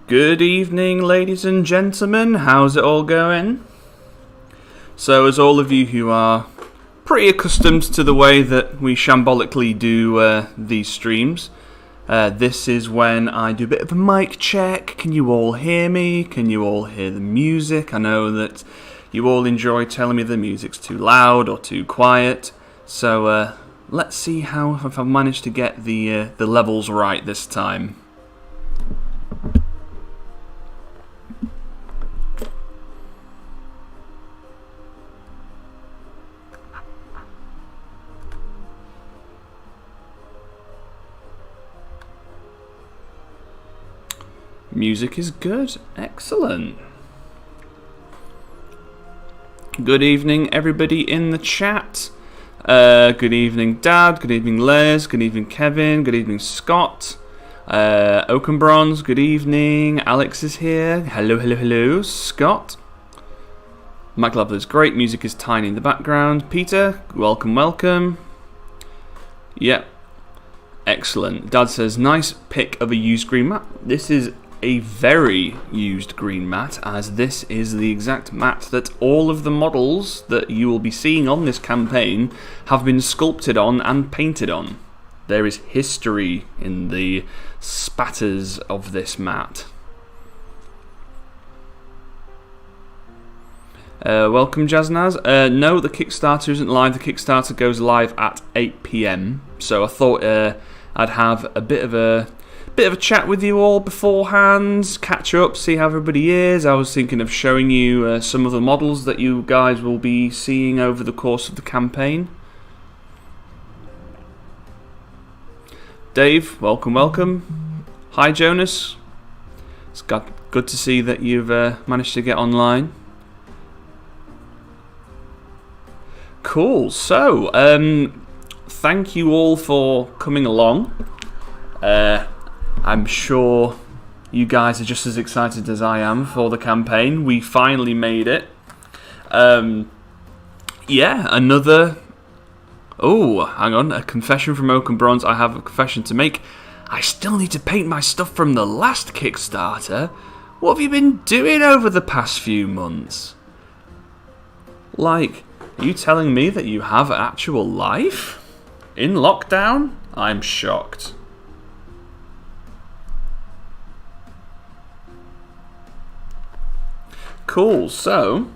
Good evening, ladies and gentlemen. How's it all going? So, as all of you who are pretty accustomed to the way that we shambolically do these streams, this is when I do a bit of a mic check. Can you all hear me? Can you all hear the music? I know that you all enjoy telling me the music's too loud or too quiet. So, let's see if I've managed to get the levels right this time. Music is good. Excellent. Good evening, everybody in the chat. Good evening, Dad. Good evening, Les. Good evening, Kevin. Good evening, Scott. Oakenbronze, good evening. Alex is here. Hello, hello, hello. Scott. Mike Lovelace, great. Music is tiny in the background. Peter, welcome, welcome. Yep. Excellent. Dad says, nice pick of a used green mat. This is a very used green mat, as this is the exact mat that all of the models that you will be seeing on this campaign have been sculpted on and painted on. There is history in the spatters of this mat. Welcome, Jaznaz. No, the Kickstarter isn't live. The Kickstarter goes live at 8 PM. So I thought I'd have a bit of a chat with you all beforehand, catch up, see how everybody is. I was thinking of showing you some of the models that you guys will be seeing over the course of the campaign. Dave, welcome, welcome. Hi, Jonas. It's good to see that you've managed to get online. Cool. So, thank you all for coming along. I'm sure you guys are just as excited as I am for the campaign. We finally made it. Yeah, another... Oh, hang on. A confession from Oakenbronze. I have a confession to make. I still need to paint my stuff from the last Kickstarter. What have you been doing over the past few months? Like, are you telling me that you have an actual life? In lockdown? I'm shocked. Cool, so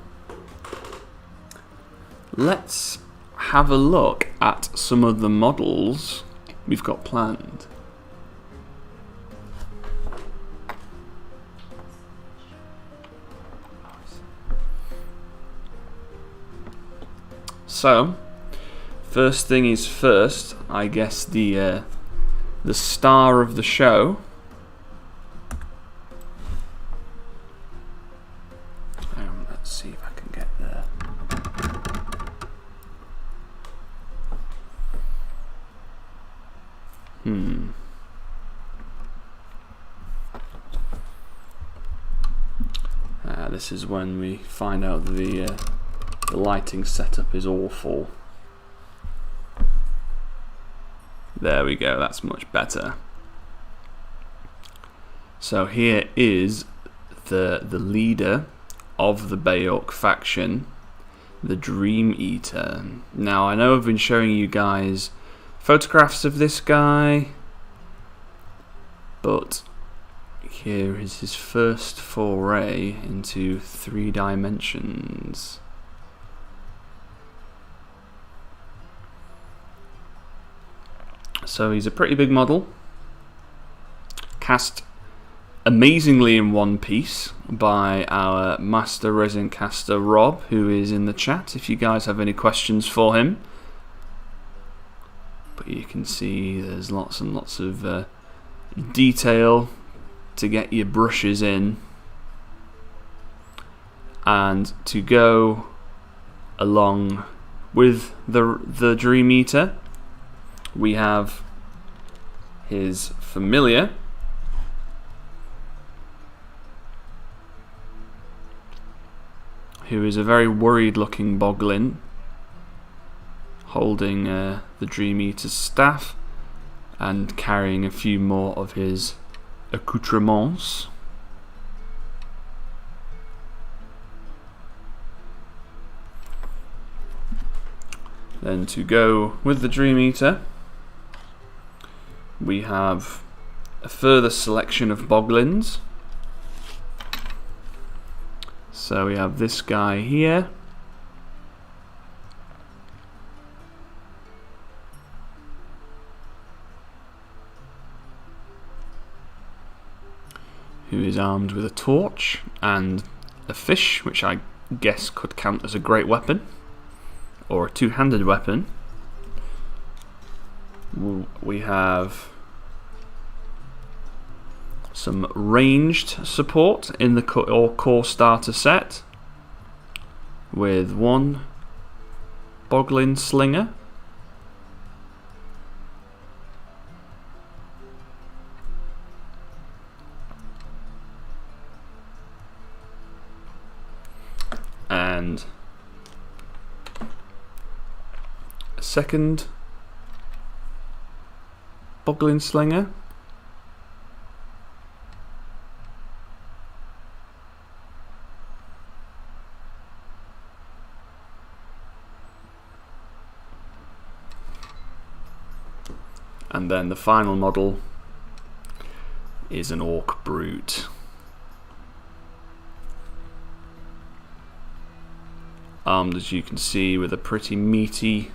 let's have a look at some of the models we've got planned. So, first thing is first, I guess the star of the show. Let's see if I can get there. This is when we find out the lighting setup is awful. There we go, that's much better. So here is the leader of the Bayok faction, the Dream Eater. Now, I know I've been showing you guys photographs of this guy, but here is his first foray into 3 dimensions. So he's a pretty big model, cast amazingly in one piece by our master resin caster Rob, who is in the chat if you guys have any questions for him. But you can see there's lots and lots of detail to get your brushes in, and to go along with the Dream Eater, we have his familiar, who is a very worried looking boglin holding the Dream Eater's staff, and carrying a few more of his accoutrements. Then to go with the Dream Eater, we have a further selection of Boglins. So we have this guy here. Who is armed with a torch and a fish, which I guess could count as a great weapon, or a two-handed weapon. We have some ranged support in the core starter set, with one Boglin Slinger, and a second Boglin Slinger, and then the final model is an Orc Brute. Armed, as you can see, with a pretty meaty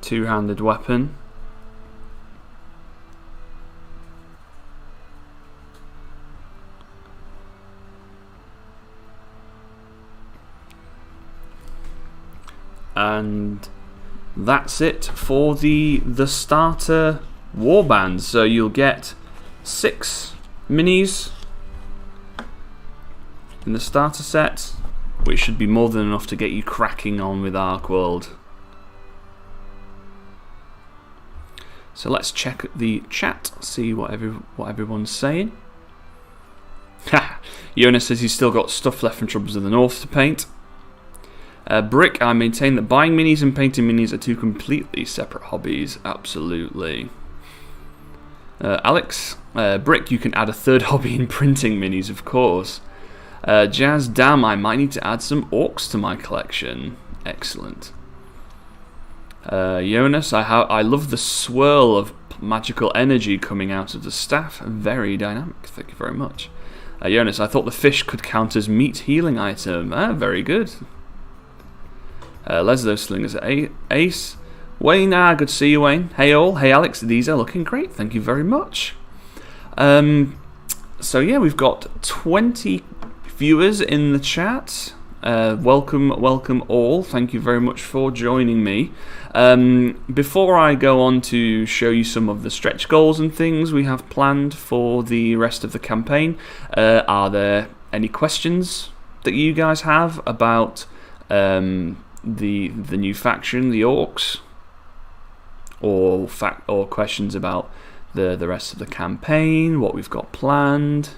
two-handed weapon. And that's it for the starter warbands. So you'll get 6 minis in the starter set, which should be more than enough to get you cracking on with ArcWorlde. So let's check the chat, see what everyone's saying. Jonas says he's still got stuff left from Troubles of the North to paint. Brick, I maintain that buying minis and painting minis are two completely separate hobbies. Absolutely. Alex, Brick, you can add a third hobby in printing minis, of course. Jazz, damn, I might need to add some Ourks to my collection. Excellent. Jonas, I love the swirl of magical energy coming out of the staff. Very dynamic. Thank you very much. Jonas, I thought the fish could count as meat healing item. Very good. Leslie Slingers Ace. Wayne, good to see you, Wayne. Hey all, hey Alex, these are looking great. Thank you very much. So yeah, we've got 20 viewers in the chat. Welcome all. Thank you very much for joining me. Before I go on to show you some of the stretch goals and things we have planned for the rest of the campaign, are there any questions that you guys have about the new faction, the Ourks, or questions about the rest of the campaign, what we've got planned?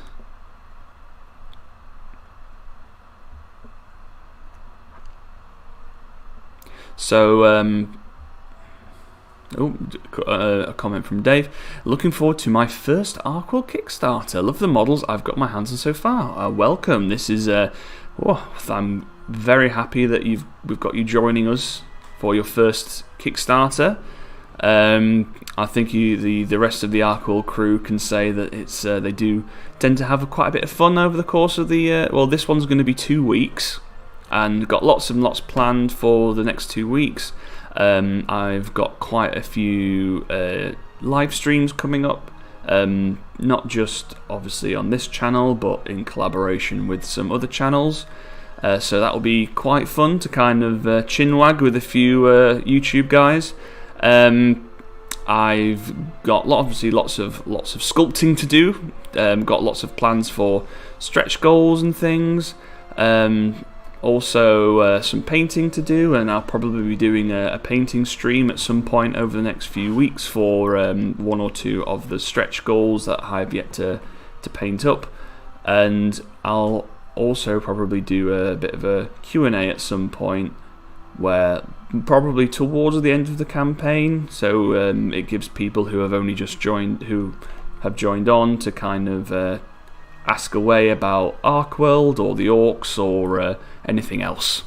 So, a comment from Dave. Looking forward to my first ArcWorlde Kickstarter. Love the models I've got my hands on so far. Welcome. This is I'm very happy that we've got you joining us for your first Kickstarter. I think the rest of the ArcWorlde crew can say that it's they do tend to have quite a bit of fun over the course of the this one's going to be 2 weeks, and got lots and lots planned for the next 2 weeks. I've got quite a few live streams coming up, not just obviously on this channel, but in collaboration with some other channels. So that will be quite fun to kind of chinwag with a few YouTube guys. I've got obviously lots of sculpting to do. Got lots of plans for stretch goals and things. Also some painting to do, and I'll probably be doing a painting stream at some point over the next few weeks for 1 or 2 of the stretch goals that I've yet to paint up. And I'll also probably do a bit of a Q&A at some point where probably towards the end of the campaign, so it gives people who have only just joined, who have joined on, to kind of ask away about ArcWorlde or the Ourks or anything else.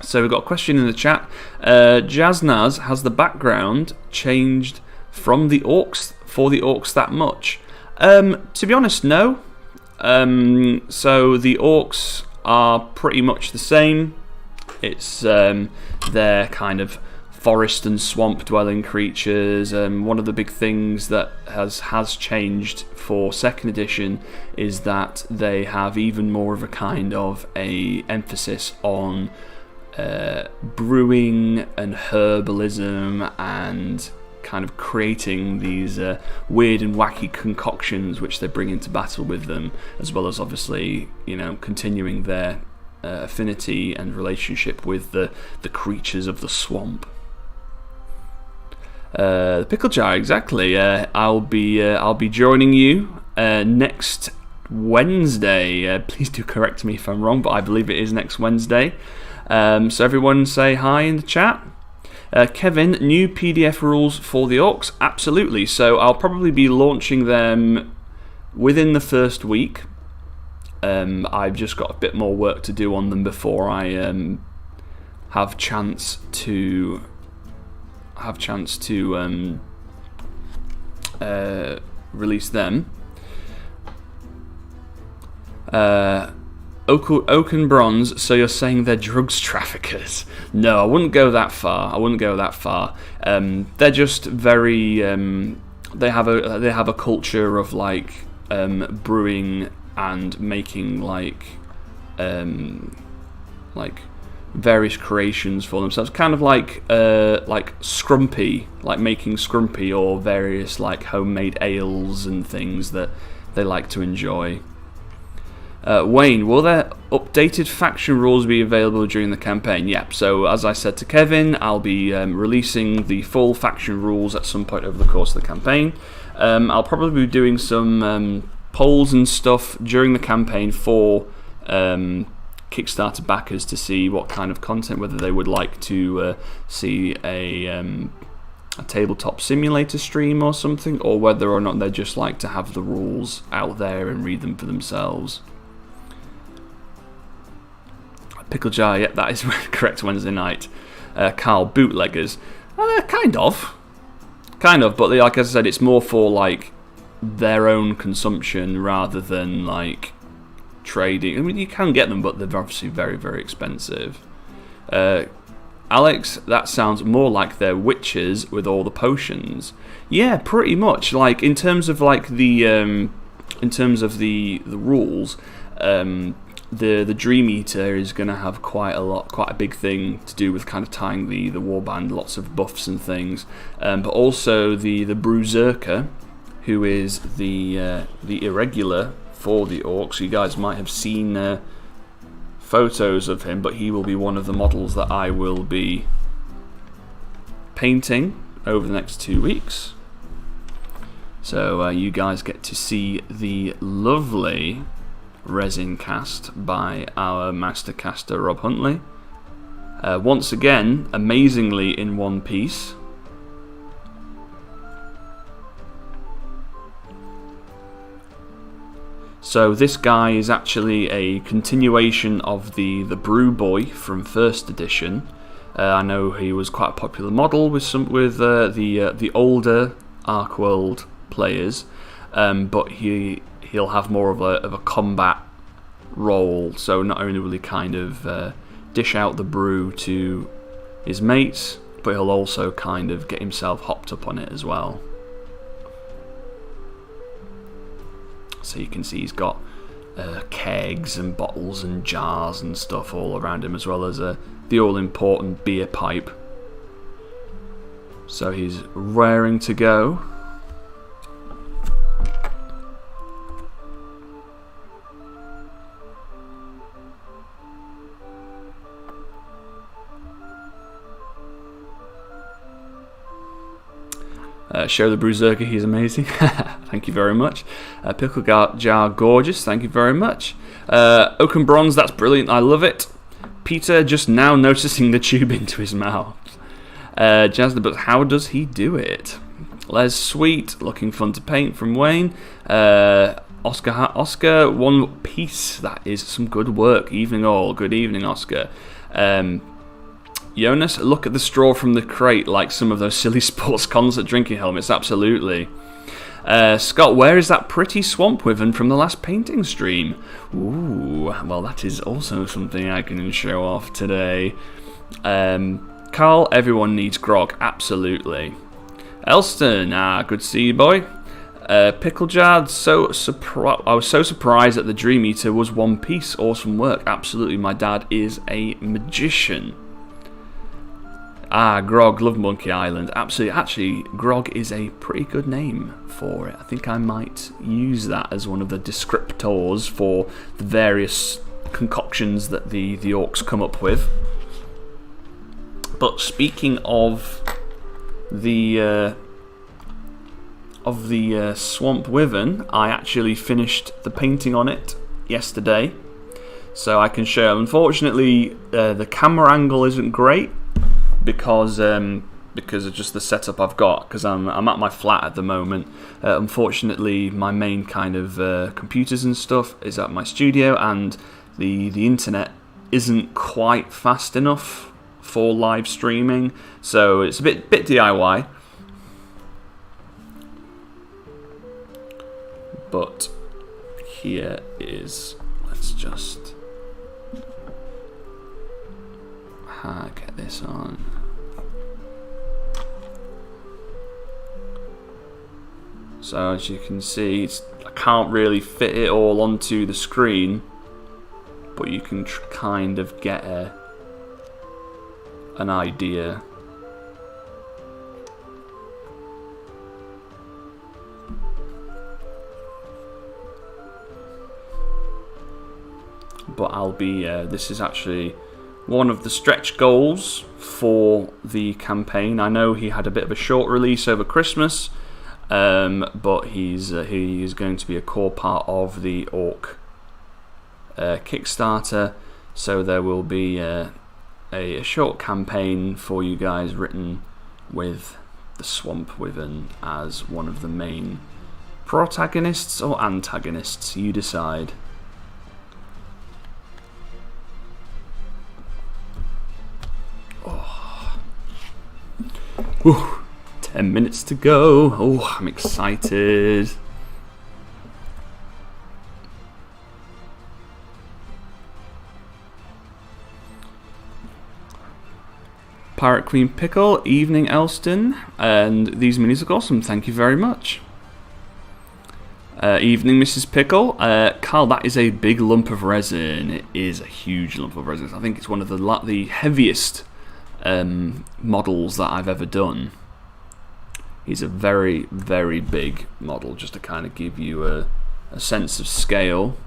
So we've got a question in the chat. Jaznaz, has the background changed from the Ourks for the Ourks that much? To be honest, no. So the Ourks are pretty much the same. It's they're kind of forest and swamp dwelling creatures. One of the big things that has changed for second edition is that they have even more of a kind of a emphasis on brewing and herbalism and kind of creating these weird and wacky concoctions which they bring into battle with them, as well as obviously, you know, continuing their affinity and relationship with the creatures of the swamp. The pickle jar, exactly. I'll be joining you next Wednesday. Please do correct me if I'm wrong, but I believe it is next Wednesday. So everyone say hi in the chat. Kevin, new PDF rules for the Ourks? Absolutely. So I'll probably be launching them within the first week. I've just got a bit more work to do on them before I have chance to release them. Oak and Bronze, so you're saying they're drugs traffickers? No, I wouldn't go that far. They're just very. They have a culture of like brewing and making like various creations for themselves, kind of like scrumpy, like making scrumpy or various like homemade ales and things that they like to enjoy. Wayne, will there updated faction rules be available during the campaign? Yep, so as I said to Kevin, I'll be releasing the full faction rules at some point over the course of the campaign. I'll probably be doing some polls and stuff during the campaign for Kickstarter backers to see what kind of content, whether they would like to see a tabletop simulator stream or something, or whether or not they'd just like to have the rules out there and read them for themselves. Pickle jar, yep, that is correct. Wednesday night. Carl, bootleggers, kind of, but like I said, it's more for like their own consumption rather than like trading. I mean, you can get them, but they're obviously very, very expensive. Alex, that sounds more like they're witches with all the potions. Yeah, pretty much. Like in terms of like the rules, the Dream Eater is going to have quite a big thing to do with kind of tying the warband, lots of buffs and things, but also the Berserker, who is the irregular for the Ourks. You guys might have seen photos of him, but he will be one of the models that I will be painting over the next 2 weeks. So you guys get to see the lovely resin cast by our master caster Rob Huntley. Once again, amazingly in one piece. So this guy is actually a continuation of the Brew Boy from first edition. I know he was quite a popular model with the older ArcWorlde players, but he'll have more of a combat role. So not only will he kind of dish out the brew to his mates, but he'll also kind of get himself hopped up on it as well. So you can see he's got kegs and bottles and jars and stuff all around him, as well as the all-important beer pipe. So he's raring to go. Show the Berserker, he's amazing. Thank you very much. Pickle jar, gorgeous. Thank you very much. Oak and Bronze, that's brilliant. I love it. Peter just now noticing the tube into his mouth. Jasna, but how does he do it? Les, sweet, looking fun to paint from Wayne. Oscar, one piece. That is some good work. Evening all. Good evening, Oscar. Jonas, look at the straw from the crate, like some of those silly sports concert drinking helmets. Absolutely. Scott, where is that pretty swamp wyvern from the last painting stream? Ooh, well, that is also something I can show off today. Carl, everyone needs grog. Absolutely. Elston, good to see you, boy. Picklejard, I was so surprised that the Dream Eater was one piece. Awesome work. Absolutely, my dad is a magician. Grog, love Monkey Island. Absolutely. Actually, Grog is a pretty good name for it. I think I might use that as one of the descriptors for the various concoctions that the Ourks come up with. But speaking of the Swamp Wyvern, I actually finished the painting on it yesterday, so I can show. Unfortunately, the camera angle isn't great because of just the setup I've got. Because I'm at my flat at the moment. Unfortunately, my main kind of computers and stuff is at my studio, and the internet isn't quite fast enough for live streaming, so it's a bit DIY. But here is, let's just get this on. So as you can see, I can't really fit it all onto the screen, but you can kind of get an idea. But I'll be, this is actually one of the stretch goals for the campaign. I know he had a bit of a short release over Christmas, but he is going to be a core part of the Orc Kickstarter, so there will be a short campaign for you guys written with the Swamp Wyvern as one of the main protagonists or antagonists, you decide. Ooh, 10 minutes to go. Oh, I'm excited. Pirate Queen Pickle, evening Elston, and these minis look awesome. Thank you very much. Evening, Mrs. Pickle. Carl, that is a big lump of resin. It is a huge lump of resin. I think it's one of the heaviest models that I've ever done. He's a very, very big model, just to kind of give you a sense of scale.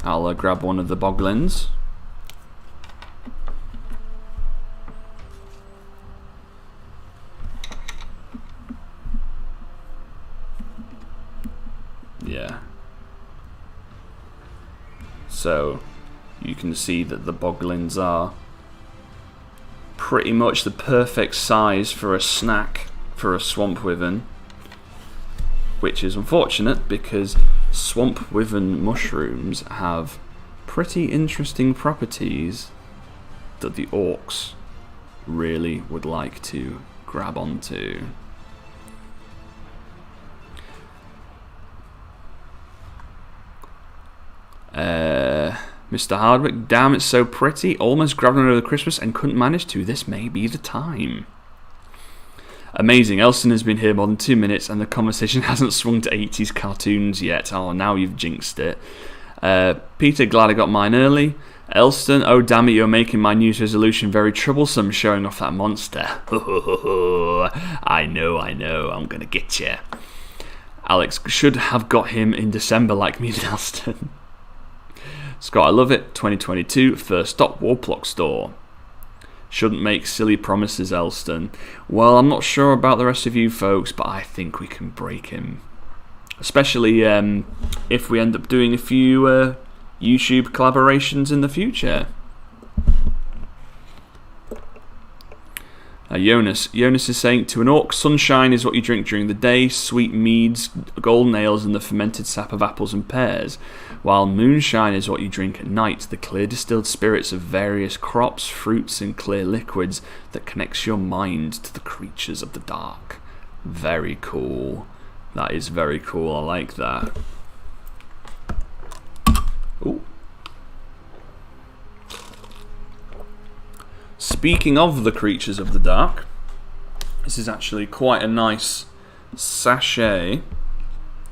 I'll grab one of the boglins. Yeah. So you can see that the boglins are pretty much the perfect size for a snack for a swamp wyvern, which is unfortunate because swamp wyvern mushrooms have pretty interesting properties that the Ourks really would like to grab onto. Mr. Hardwick, damn, it's so pretty. Almost grabbed one over Christmas and couldn't manage to. This may be the time. Amazing. Elston has been here more than 2 minutes and the conversation hasn't swung to 80s cartoons yet. Oh, now you've jinxed it. Peter, glad I got mine early. Elston, oh damn it, you're making my New Year's resolution very troublesome, showing off that monster. I know, I'm gonna get you. Alex, should have got him in December like me and Elston. Scott, I love it. 2022, first stop, Warplock store. Shouldn't make silly promises, Elston. Well, I'm not sure about the rest of you folks, but I think we can break him. Especially if we end up doing a few YouTube collaborations in the future. Jonas is saying, to an orc, sunshine is what you drink during the day, sweet meads, golden ales, and the fermented sap of apples and pears, while moonshine is what you drink at night, the clear distilled spirits of various crops, fruits, and clear liquids that connects your mind to the creatures of the dark. Very cool. That is very cool. I like that. Ooh. Speaking of the creatures of the dark, this is actually quite a nice sachet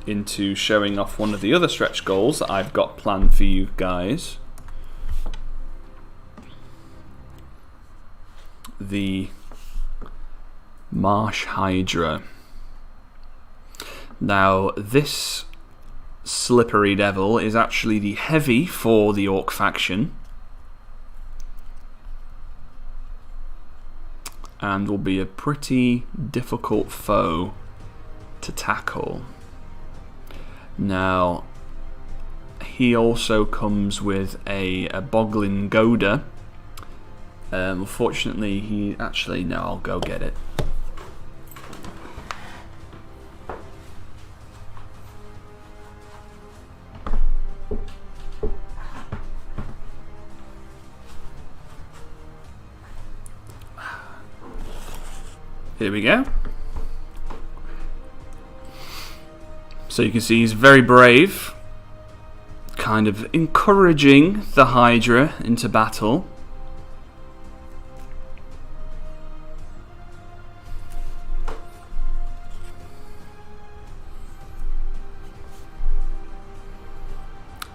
into showing off one of the other stretch goals that I've got planned for you guys. The Marsh Hydra. Now, this slippery devil is actually the heavy for the Orc faction, and will be a pretty difficult foe to tackle. Now, he also comes with a Boglin Goda. Unfortunately, he actually, no, I'll go get it. Here we go. So you can see he's very brave, kind of encouraging the Hydra into battle.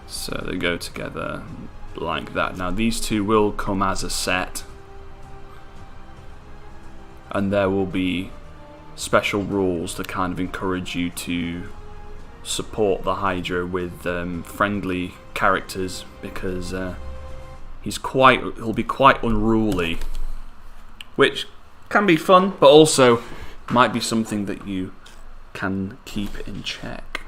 So they go together like that. Now these two will come as a set, and there will be special rules to kind of encourage you to support the Hydra with friendly characters, because he'll be quite unruly, which can be fun, but also might be something that you can keep in check.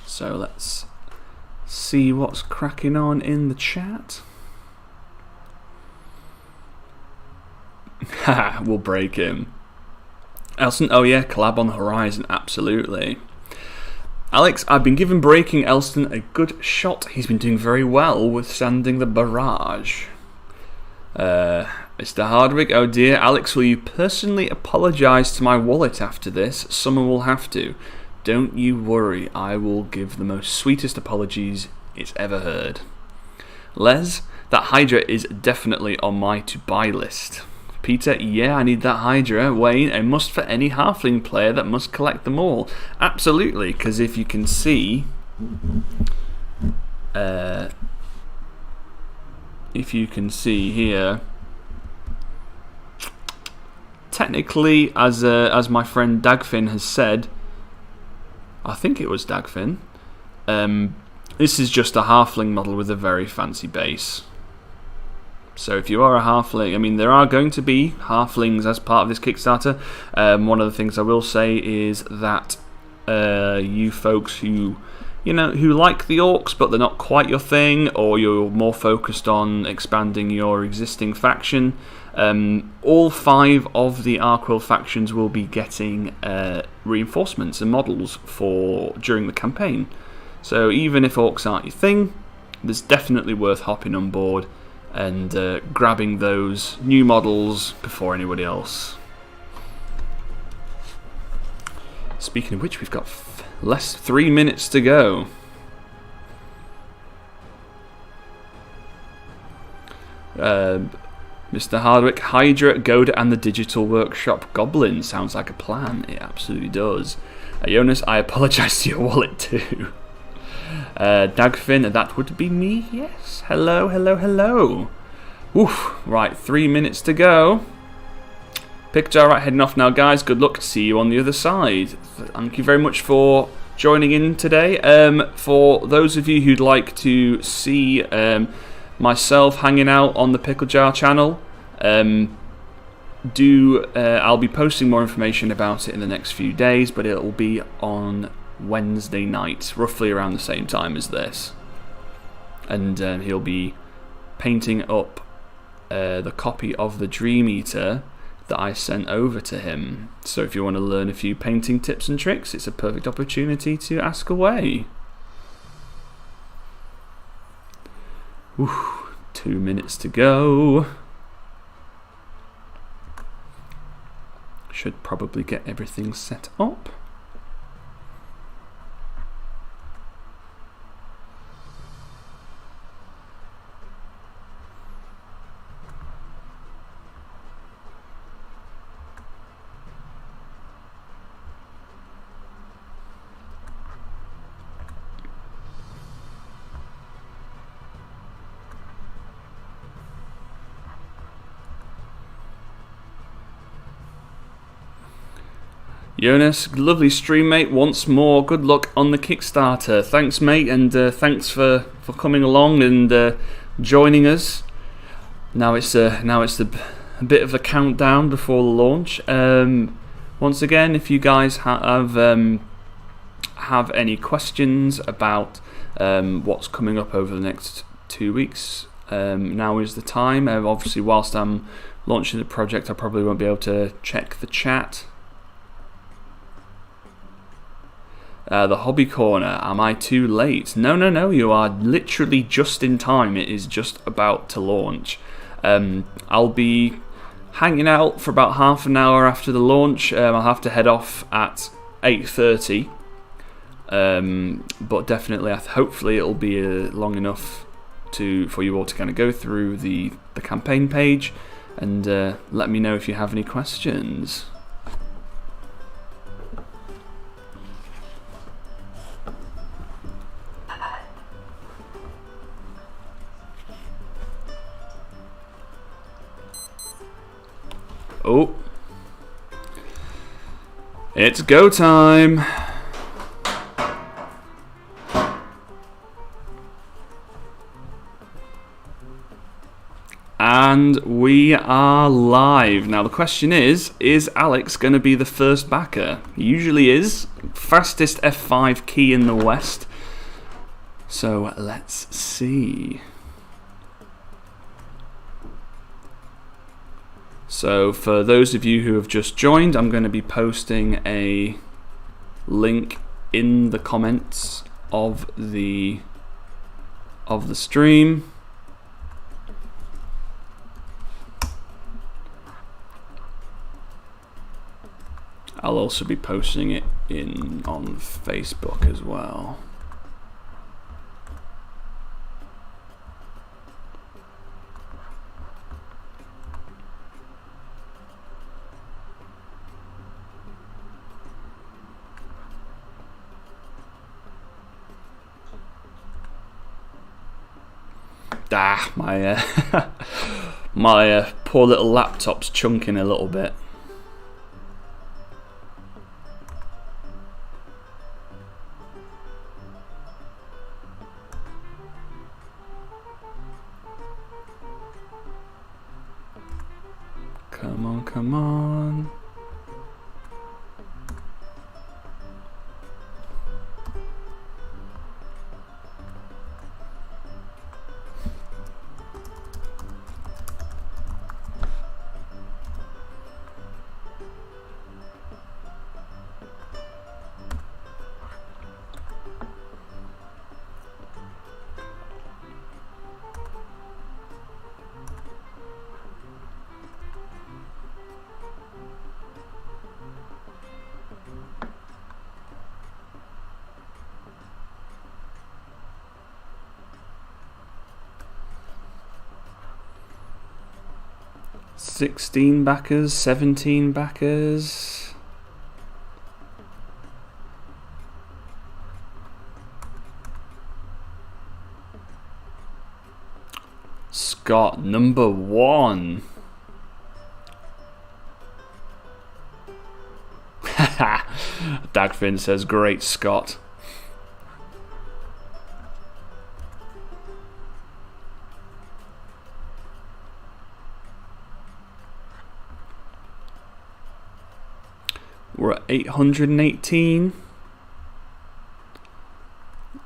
So let's see what's cracking on in the chat. Haha, we'll break him. Elston, oh yeah, collab on the horizon, absolutely. Alex, I've been giving breaking Elston a good shot. He's been doing very well withstanding the barrage. Mr. Hardwick, oh dear. Alex, will you personally apologise to my wallet after this? Someone will have to. Don't you worry, I will give the most sweetest apologies it's ever heard. Les, that Hydra is definitely on my to-buy list. Peter, yeah, I need that Hydra. Wayne, a must for any halfling player that must collect them all. Absolutely, because if you can see... if you can see here... Technically, as my friend Dagfin has said... I think it was Dagfin. This is just a halfling model with a very fancy base. So if you are a halfling, I mean, there are going to be halflings as part of this Kickstarter. One of the things I will say is that you folks who like the orcs but they're not quite your thing, or you're more focused on expanding your existing faction, all 5 of the ArcWorlde factions will be getting reinforcements and models during the campaign. So even if orcs aren't your thing, there's definitely worth hopping on board and grabbing those new models before anybody else. Speaking of which, we've got 3 minutes to go. Mr. Hardwick, Hydra, Goda, and the Digital Workshop Goblin sounds like a plan. It absolutely does. Jonas, I apologise to your wallet too. Dagfin, that would be me, yes. Hello, hello, hello. Oof, right, 3 minutes to go. Picture, right, heading off now, guys. Good luck. See you on the other side. Thank you very much for joining in today. For those of you who'd like to see myself hanging out on the Pickle Jar channel, I'll be posting more information about it in the next few days, but it will be on Wednesday night, roughly around the same time as this. and he'll be painting up the copy of the Dream Eater that I sent over to him. So if you want to learn a few painting tips and tricks, it's a perfect opportunity to ask away. Whew, 2 minutes to go. Should probably get everything set up. Jonas, lovely stream, mate. Once more, good luck on the Kickstarter. Thanks, mate, and thanks for coming along and joining us. Now it's a bit of a countdown before the launch. Once again, if you guys have any questions about what's coming up over the next 2 weeks, now is the time. Obviously, whilst I'm launching the project, I probably won't be able to check the chat. The Hobby Corner, am I too late? No, you are literally just in time. It is just about to launch. I'll be hanging out for about half an hour after the launch. I'll have to head off at 8:30. But definitely, hopefully it'll be long enough for you all to kind of go through the campaign page and let me know if you have any questions. Oh, it's go time. And we are live. Now the question is Alex going to be the first backer? He usually is. Fastest F5 key in the West. So let's see. So for those of you who have just joined, I'm going to be posting a link in the comments of the stream. I'll also be posting it on Facebook as well. My my poor little laptop's chunking a little bit. Come on. $16 backers, 17 backers. Scott, number 1. Dagfin says, great, Scott. We're at 818.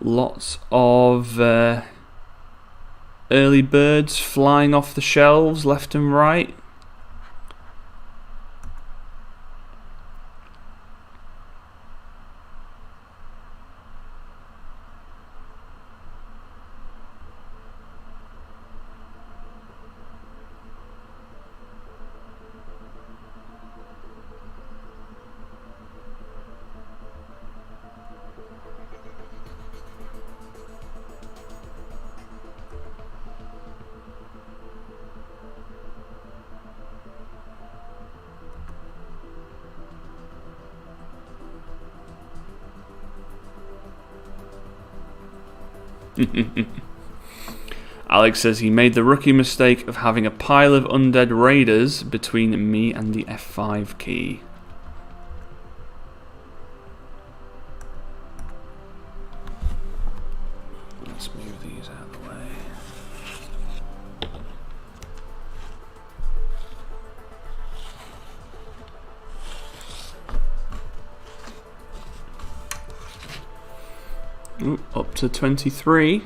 Lots of Early birds flying off the shelves left and right. Alex says he made the rookie mistake of having a pile of undead raiders between me and the F5 key. Let's move these out of the way. Ooh, up to 23.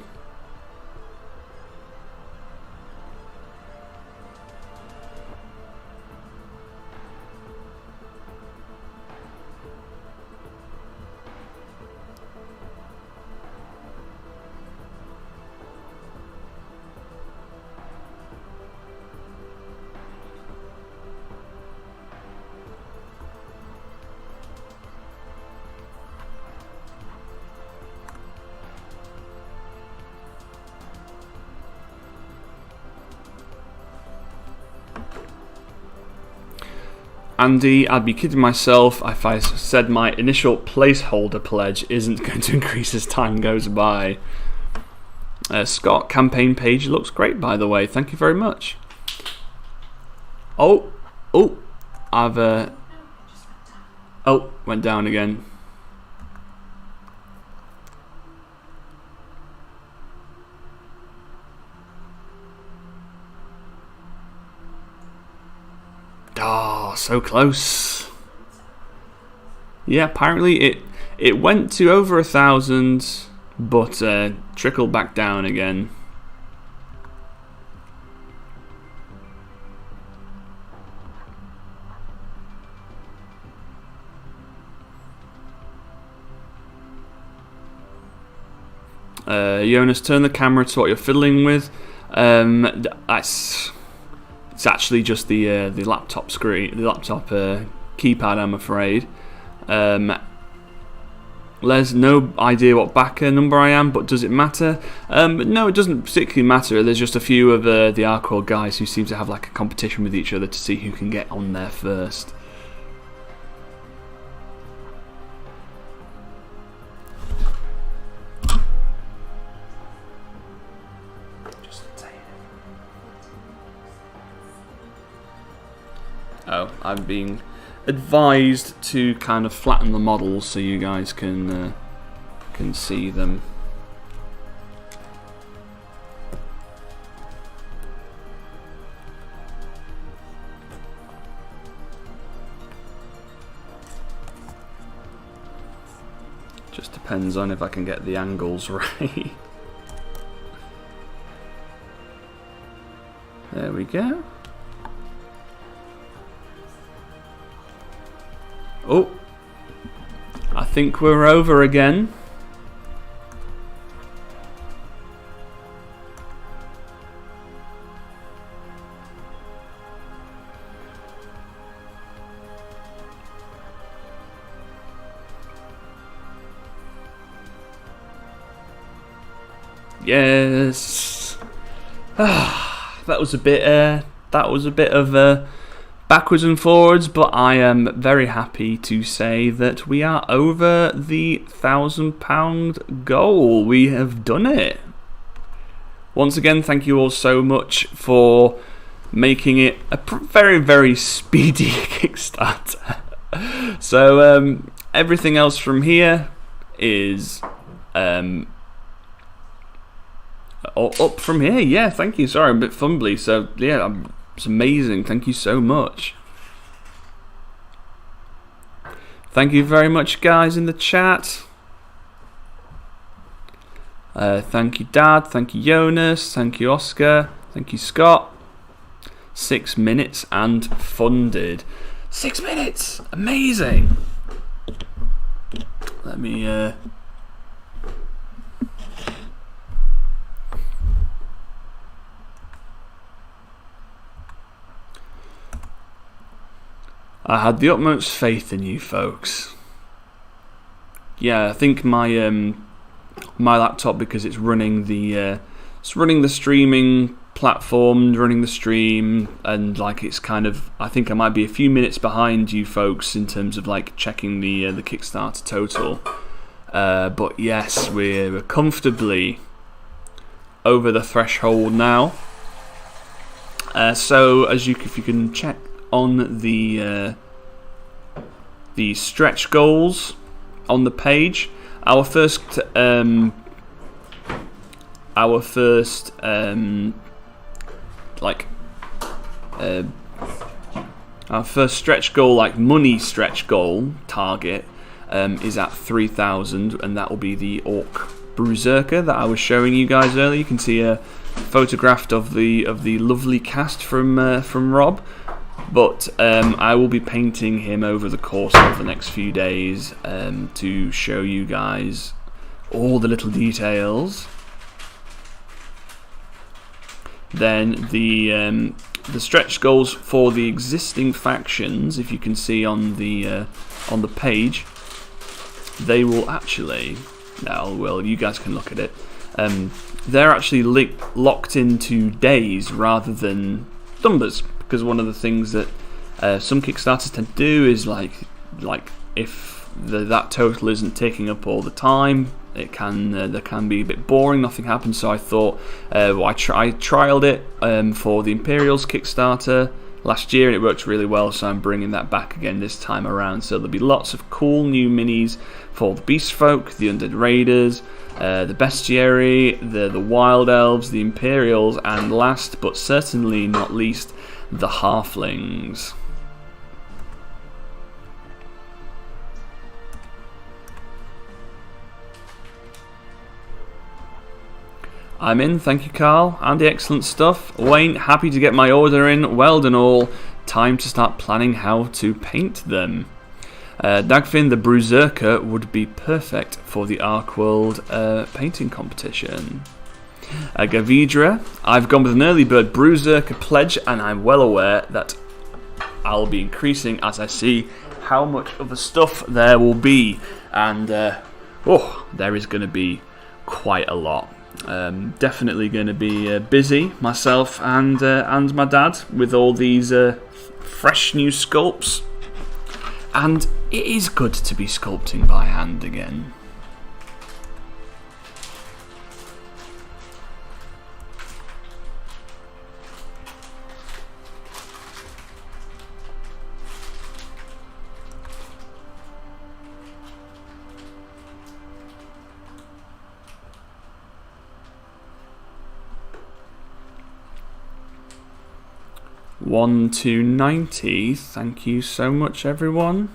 Andy, I'd be kidding myself if I said my initial placeholder pledge isn't going to increase as time goes by. Scott, campaign page looks great, by the way. Thank you very much. Oh, I've went down again. Oh, so close. Yeah, apparently it went to over 1,000, but trickled back down again. Jonas, turn the camera to what you're fiddling with. It's actually just the laptop screen, the laptop keypad, I'm afraid. Les, no idea what backer number I am, but does it matter? No, it doesn't particularly matter. There's just a few of the ArcWorlde guys who seem to have like a competition with each other to see who can get on there first. Oh, I'm being advised to kind of flatten the models so you guys can see them. Just depends on if I can get the angles right. There we go. Oh, I think we're over again. Yes. That was a bit of backwards and forwards, but I am very happy to say that we are over the £1,000 goal. We have done it. Once again, thank you all so much for making it a very, very speedy Kickstarter. So everything else from here is up from here. Yeah, thank you. Sorry, I'm a bit fumbly. So yeah, it's amazing. Thank you so much. Thank you very much, guys, in the chat. Thank you, Dad. Thank you, Jonas. Thank you, Oscar. Thank you, Scott. 6 minutes and funded. 6 minutes! Amazing! Let me... I had the utmost faith in you folks. Yeah, I think my my laptop, because it's running the streaming platform, running the stream, and like it's kind of, I think I might be a few minutes behind you folks in terms of like checking the Kickstarter total. But yes, we're comfortably over the threshold now. So if you can check on the stretch goals on the page, our first stretch goal, like money stretch goal target, is at 3,000, and that will be the Orc Berserker that I was showing you guys earlier. You can see a photograph of the lovely cast from Rob. But I will be painting him over the course of the next few days to show you guys all the little details. Then the stretch goals for the existing factions, if you can see on the page, they will actually, you guys can look at it. They're actually locked into days rather than numbers. Because one of the things that some Kickstarters tend to do is like if that total isn't taking up all the time, it can there can be a bit boring. Nothing happens. So I thought I trialed it for the Imperials Kickstarter last year, and it worked really well. So I'm bringing that back again this time around. So there'll be lots of cool new minis for the Beast Folk, the Undead Raiders, the Bestiary, the Wild Elves, the Imperials, and last but certainly not least, the Halflings. I'm in, thank you Carl. Andy, excellent stuff. Wayne, happy to get my order in. Well done all. Time to start planning how to paint them. Dagfin, the Berserker would be perfect for the ArcWorlde painting competition. Gavidra, I've gone with an early bird Berserker pledge, and I'm well aware that I'll be increasing as I see how much of the stuff there will be, and there is going to be quite a lot. Definitely going to be busy, myself and my dad, with all these fresh new sculpts, and it is good to be sculpting by hand again. One to 90. Thank you so much, everyone.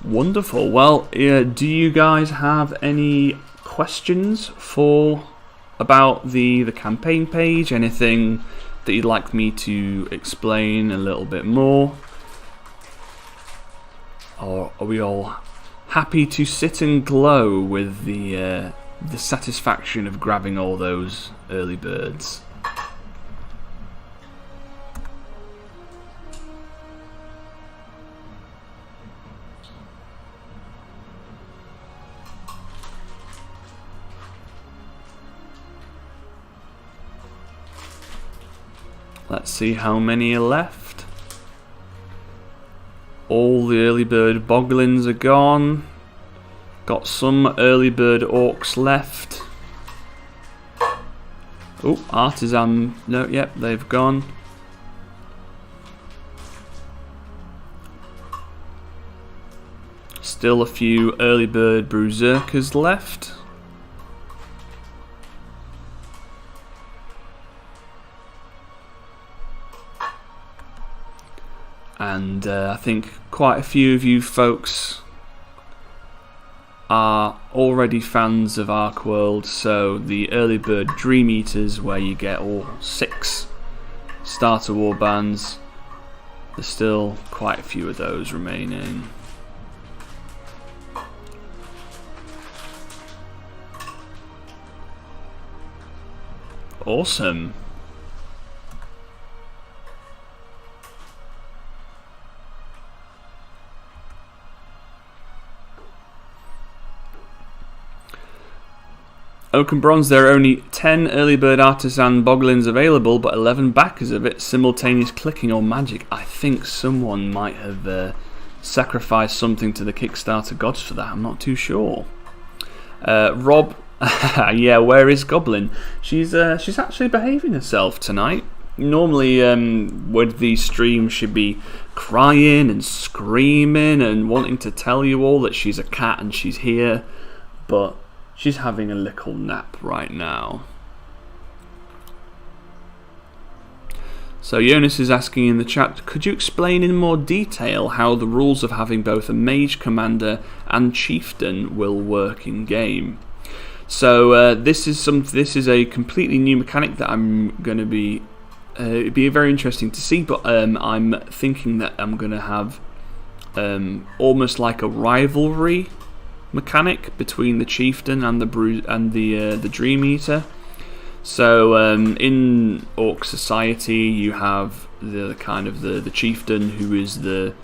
Wonderful. Well, do you guys have any questions about the campaign page? Anything that you'd like me to explain a little bit more? Or are we all happy to sit and glow with the satisfaction of grabbing all those early birds? Let's see how many are left. All the early bird boglins are gone. Got some early bird orcs left. Oh, artisan. No, yep, they've gone. Still a few early bird berserkers left. and I think quite a few of you folks are already fans of ArcWorlde, so the early bird Dream Eaters, where you get all 6 starter warbands, there's still quite a few of those remaining. Awesome. Oak and Bronze, there are only 10 early bird artisan boglins available, but 11 backers of it. Simultaneous clicking or magic. I think someone might have sacrificed something to the Kickstarter gods for that. I'm not too sure. Rob, yeah, where is Goblin? She's actually behaving herself tonight. Normally, with these streams, she'd be crying and screaming and wanting to tell you all that she's a cat and she's here, but she's having a little nap right now. So Jonas is asking in the chat, could you explain in more detail how the rules of having both a mage commander and chieftain will work in game? So this is a completely new mechanic that I'm going to be it'd be very interesting to see, but I'm thinking that I'm going to have almost like a rivalry mechanic between the chieftain and the Dream Eater. So in Orc society, you have the kind of the chieftain, who is the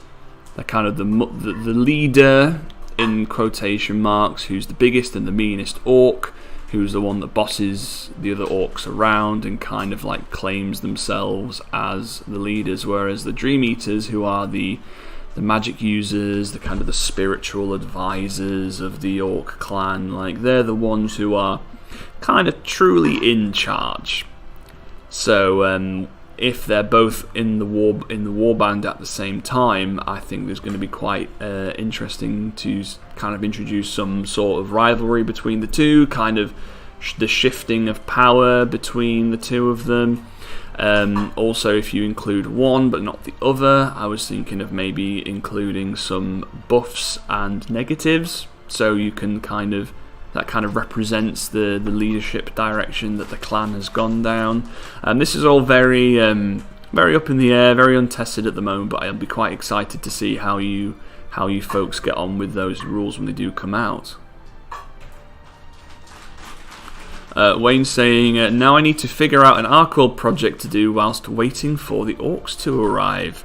kind of the leader in quotation marks, who's the biggest and the meanest orc, who's the one that bosses the other orcs around and kind of like claims themselves as the leaders, whereas the Dream Eaters, who are the magic users, the kind of the spiritual advisors of the orc clan, like they're the ones who are kind of truly in charge. So if they're both in the warband at the same time, I think there's going to be quite interesting to kind of introduce some sort of rivalry between the two, kind of the shifting of power between the two of them. Also, if you include one but not the other, I was thinking of maybe including some buffs and negatives, so you can that kind of represents the leadership direction that the clan has gone down. This is all very up in the air, very untested at the moment, but I'll be quite excited to see how you folks get on with those rules when they do come out. Wayne saying, now I need to figure out an ArcWorlde project to do whilst waiting for the Orcs to arrive.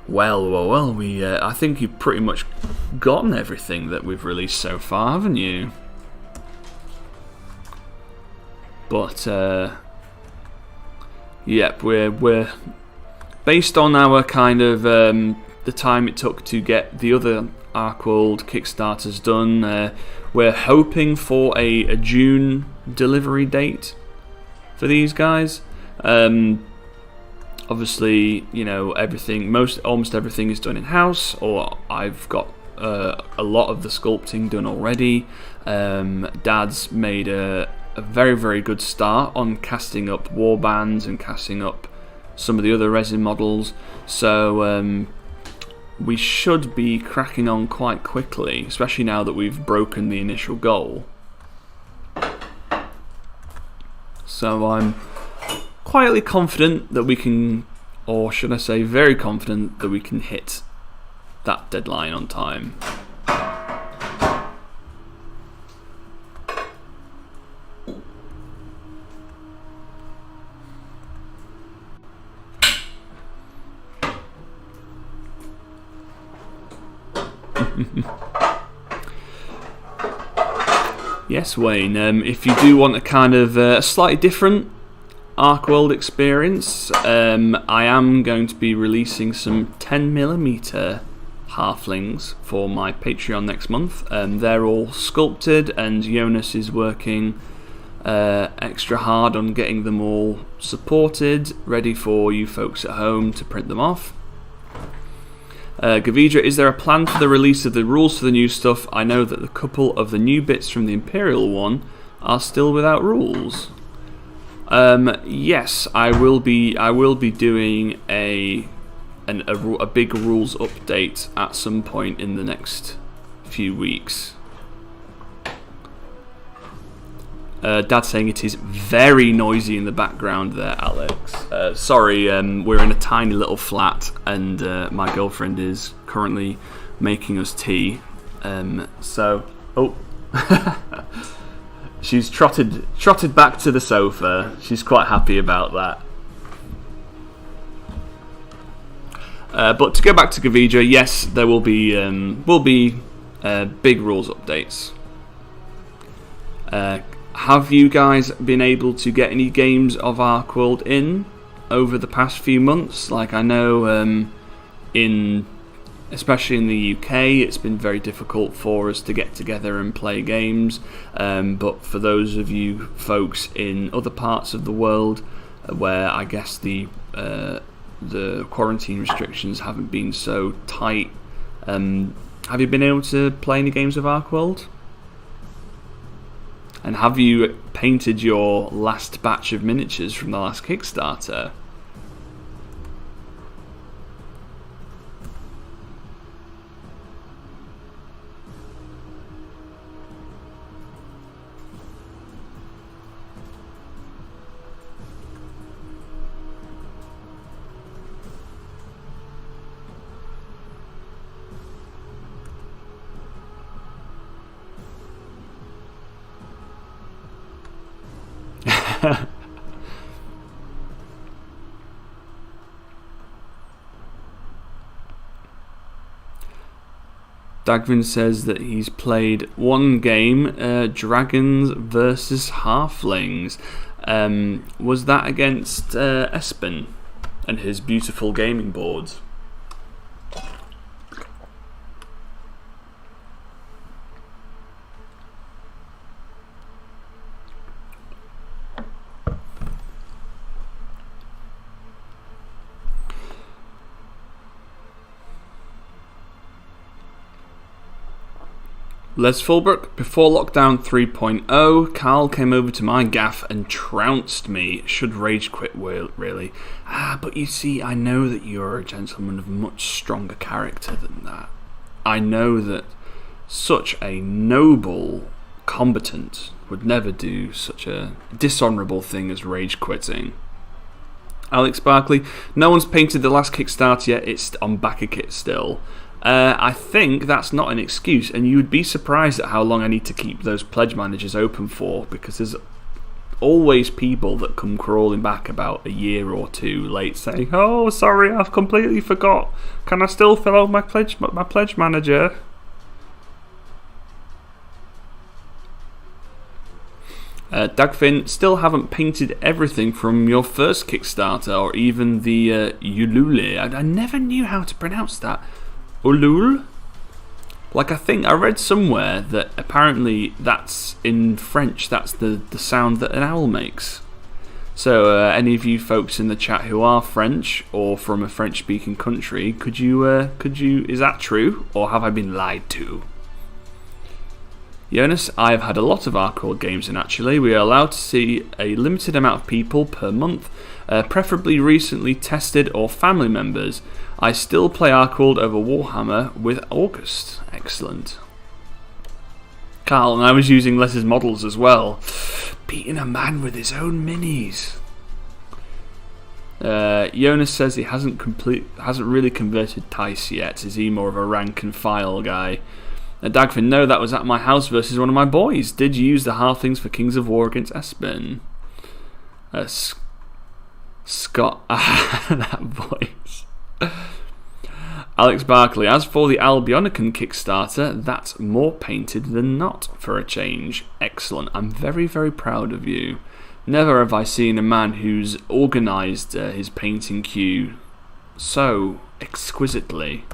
Well, I think you've pretty much gotten everything that we've released so far, haven't you? But yep, we're based on our kind of the time it took to get the other ArcWorlde Kickstarters done. We're hoping for a June delivery date for these guys. Obviously, you know, almost everything is done in house, or I've got a lot of the sculpting done already. Dad's made a very, very good start on casting up warbands and casting up some of the other resin models, so we should be cracking on quite quickly, especially now that we've broken the initial goal. So I'm quietly confident that we can, or should I say very confident that we can hit that deadline on time. Yes, Wayne, if you do want a kind of slightly different ArcWorlde experience, I am going to be releasing some 10mm halflings for my Patreon next month. They're all sculpted, and Jonas is working extra hard on getting them all supported, ready for you folks at home to print them off. Gavidra, is there a plan for the release of the rules for the new stuff? I know that a couple of the new bits from the Imperial one are still without rules. Yes, I will be doing a a big rules update at some point in the next few weeks. Dad's saying it is very noisy in the background there, Alex. Sorry, we're in a tiny little flat, and my girlfriend is currently making us tea. She's trotted back to the sofa. She's quite happy about that. But to go back to Gavidra, yes, there will be big rules updates. Have you guys been able to get any games of ArcWorlde in over the past few months? Like, I know especially in the UK, it's been very difficult for us to get together and play games. But for those of you folks in other parts of the world where I guess the quarantine restrictions haven't been so tight, have you been able to play any games of ArcWorlde? And have you painted your last batch of miniatures from the last Kickstarter? Dagvin says that he's played one game, Dragons versus Halflings. Was that against Espen and his beautiful gaming boards? Les Fulbrook, before lockdown 3.0, Carl came over to my gaff and trounced me. Should rage quit, really. But you see, I know that you're a gentleman of much stronger character than that. I know that such a noble combatant would never do such a dishonourable thing as rage quitting. Alex Barkley, no one's painted the last Kickstarter yet, it's on backer kit still. I think that's not an excuse, and you would be surprised at how long I need to keep those pledge managers open for, because there's always people that come crawling back about a year or two late saying, "Oh, sorry, I've completely forgot. Can I still fill out my pledge manager?" Dagfin, still haven't painted everything from your first Kickstarter, or even the Ulule. I never knew how to pronounce that. Ulul? Like, I think I read somewhere that apparently that's in French, that's the sound that an owl makes. So any of you folks in the chat who are French or from a French speaking country, could you is that true, or have I been lied to? Jonas, I've had a lot of ArcWorlde games in actually. We are allowed to see a limited amount of people per month, preferably recently tested or family members. I still play ArcWorlde over Warhammer with August. Excellent. Carl, and I was using Les's models as well. Beating a man with his own minis. Jonas says he hasn't really converted Tice yet. Is he more of a rank and file guy? Dagfin, no, that was at my house versus one of my boys. Did you use the halflings for Kings of War against Espen? Scott, that voice. Alex Barkley, as for the Albionicon Kickstarter, that's more painted than not for a change. Excellent. I'm very, very proud of you. Never have I seen a man who's organised his painting queue so exquisitely.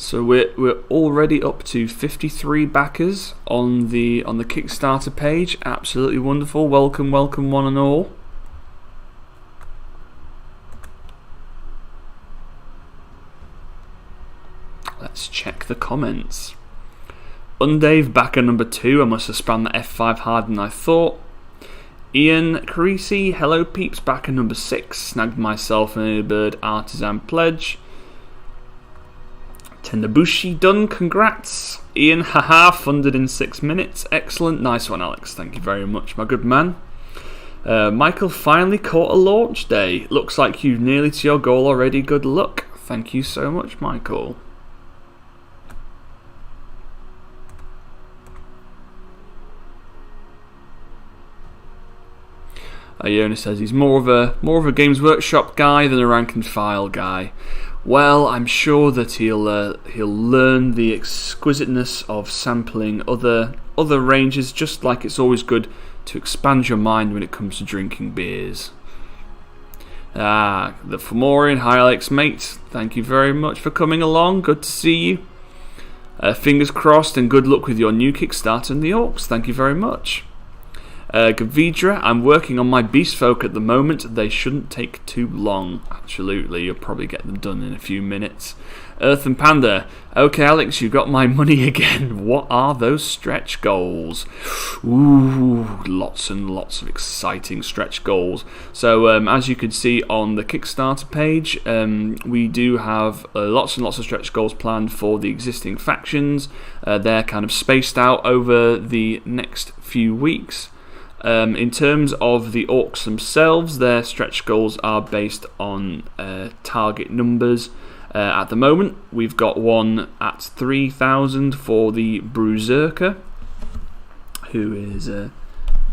So we're already up to 53 backers on the Kickstarter page. Absolutely wonderful. Welcome one and all. Let's let's check the comments. Undave backer number 2. I must have spammed the F5 harder than I thought. Ian Carisi, hello peeps, backer number 6. Snagged myself an early bird artisan pledge. Tendabushi done, congrats. Ian, haha, funded in 6 minutes. Excellent, nice one, Alex. Thank you very much, my good man. Michael finally caught a launch day. Looks like you've nearly to your goal already. Good luck. Thank you so much, Michael. Iona says he's more of a Games Workshop guy than a rank and file guy. Well, I'm sure that he'll learn the exquisiteness of sampling other ranges, just like it's always good to expand your mind when it comes to drinking beers. The Fomorian, hi Alex mate, thank you very much for coming along, good to see you. Fingers crossed and good luck with your new Kickstarter and the Ourks, thank you very much. Gavidra, I'm working on my Beast Folk at the moment. They shouldn't take too long. Absolutely, you'll probably get them done in a few minutes. Earth and Panda, okay Alex, you got my money again. What are those stretch goals? Ooh, lots and lots of exciting stretch goals. So as you can see on the Kickstarter page, we do have lots and lots of stretch goals planned for the existing factions. They're kind of spaced out over the next few weeks. In terms of the Ourks themselves, their stretch goals are based on target numbers. At the moment, we've got one at 3,000 for the Berserker, who is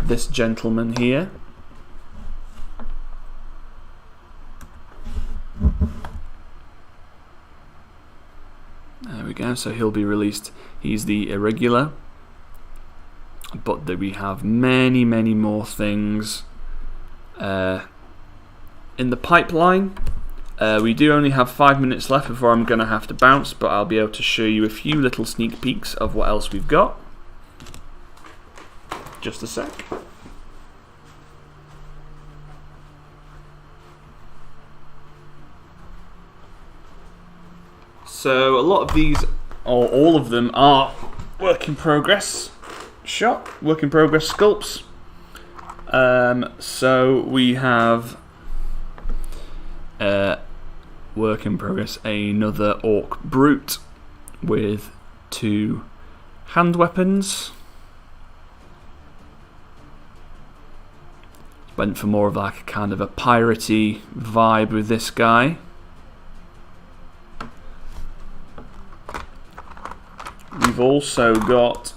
this gentleman here. There we go, so he'll be released. He's the irregular. But we have many, many more things in the pipeline. We do only have 5 minutes left before I'm going to have to bounce, but I'll be able to show you a few little sneak peeks of what else we've got. Just a sec. So a lot of these, or all of them, are work in progress. Work in progress sculpts. So we have work in progress another Orc Brute with 2 hand weapons. Went for more of like a kind of a piratey vibe with this guy. We've also got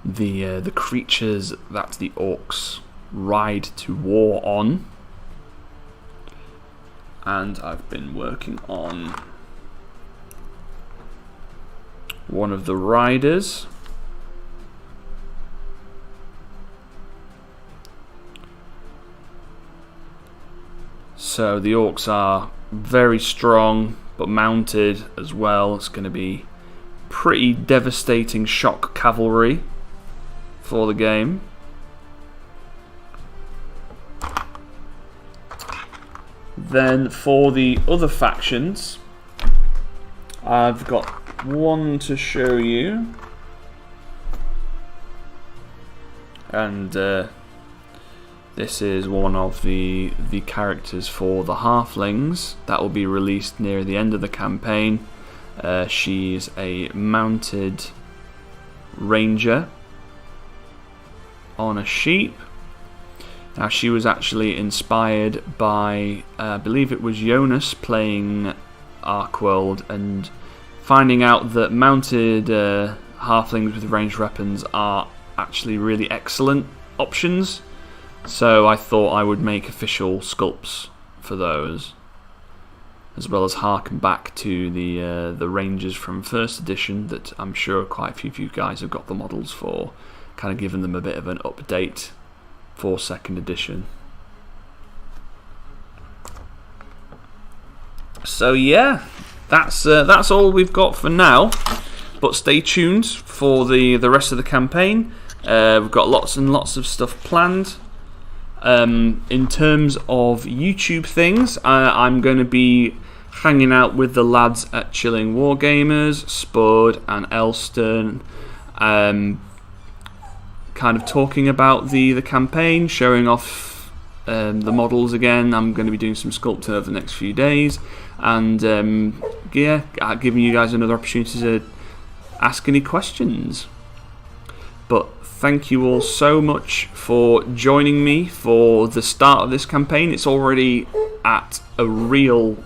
the creatures that the Orcs ride to war on, and I've been working on one of the riders. So the Orcs are very strong but mounted as well. It's going to be pretty devastating shock cavalry for the game. Then for the other factions, I've got one to show you, and this is one of the characters for the Halflings that will be released near the end of the campaign. She's a mounted ranger on a sheep. Now she was actually inspired by, I believe it was Jonas playing ArcWorlde and finding out that mounted halflings with ranged weapons are actually really excellent options. So I thought I would make official sculpts for those, as well as harken back to the Rangers from first edition that I'm sure quite a few of you guys have got the models for, kind of giving them a bit of an update for second edition. So yeah, that's all we've got for now, but stay tuned for the rest of the campaign. We've got lots and lots of stuff planned. In terms of YouTube things, I'm going to be hanging out with the lads at Chilling Wargamers, Spud and Elston, kind of talking about the campaign, showing off the models again. I'm going to be doing some sculpting over the next few days, and yeah, giving you guys another opportunity to ask any questions. But thank you all so much for joining me for the start of this campaign. It's already at a real...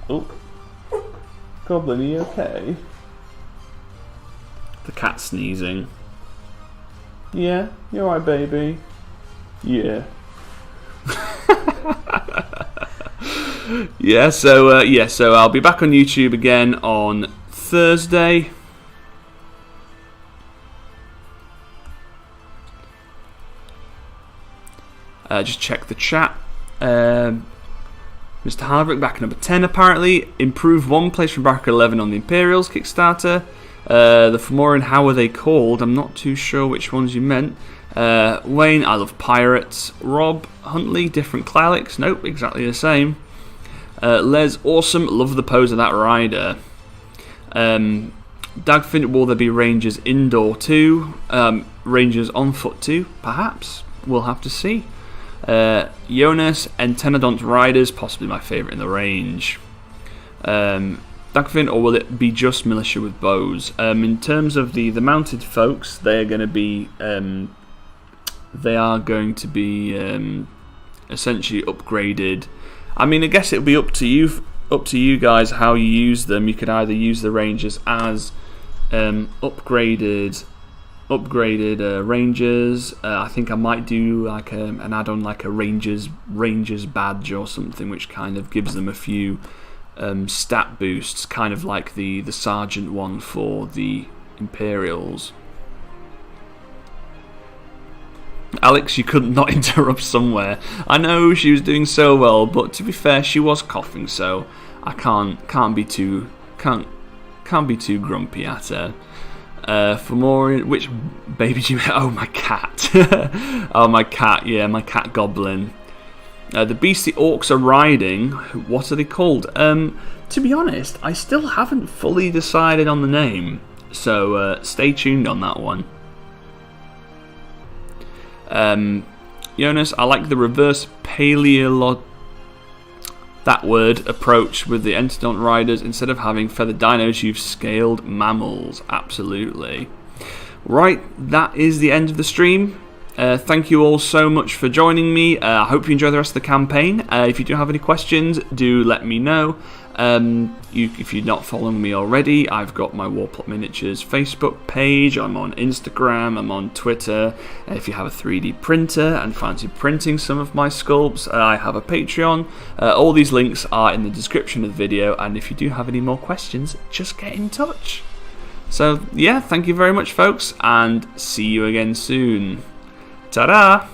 Oh, Goblin, are you okay? The cat sneezing. Yeah, you alright, baby? Yeah. So I'll be back on YouTube again on Thursday. Just check the chat. Mr. Hardwick back at number 10 apparently. Improved one place from back at 11 on the Imperials Kickstarter. The Fomorian, how are they called? I'm not too sure which ones you meant. Wayne, I love pirates. Rob Huntley, different Clarix. Nope, exactly the same. Les, awesome. Love the pose of that rider. Dagfin, will there be Rangers indoor too? Rangers on foot too? Perhaps. We'll have to see. Jonas, Entenodont Riders, possibly my favourite in the range. Dagfin, or will it be just militia with bows? In terms of the mounted folks, they're going to be essentially upgraded. I mean, I guess it'll be up to you guys how you use them. You could either use the Rangers as upgraded Rangers. I think I might do like an add-on, like a Rangers badge or something, which kind of gives them a few stat boosts, kind of like the Sergeant one for the Imperials. Alex, you couldn't not interrupt somewhere. I know she was doing so well, but to be fair, she was coughing, so I can't be too grumpy at her. For more, which baby do you? Oh, my cat. Oh, my cat. Yeah, my cat Goblin. The beast the Ourks are riding. What are they called? To be honest, I still haven't fully decided on the name, so stay tuned on that one. Jonas, I like the reverse approach with the Entenodont Riders. Instead of having feathered dinos, you've scaled mammals. Absolutely. Right, that is the end of the stream. Thank you all so much for joining me. I hope you enjoy the rest of the campaign. If you do have any questions, do let me know. If you're not following me already, I've got my Warplot Miniatures Facebook page. I'm on Instagram. I'm on Twitter. If you have a 3D printer and fancy printing some of my sculpts, I have a Patreon. All these links are in the description of the video, and if you do have any more questions, just get in touch. So yeah, thank you very much, folks, and see you again soon. Ta-da!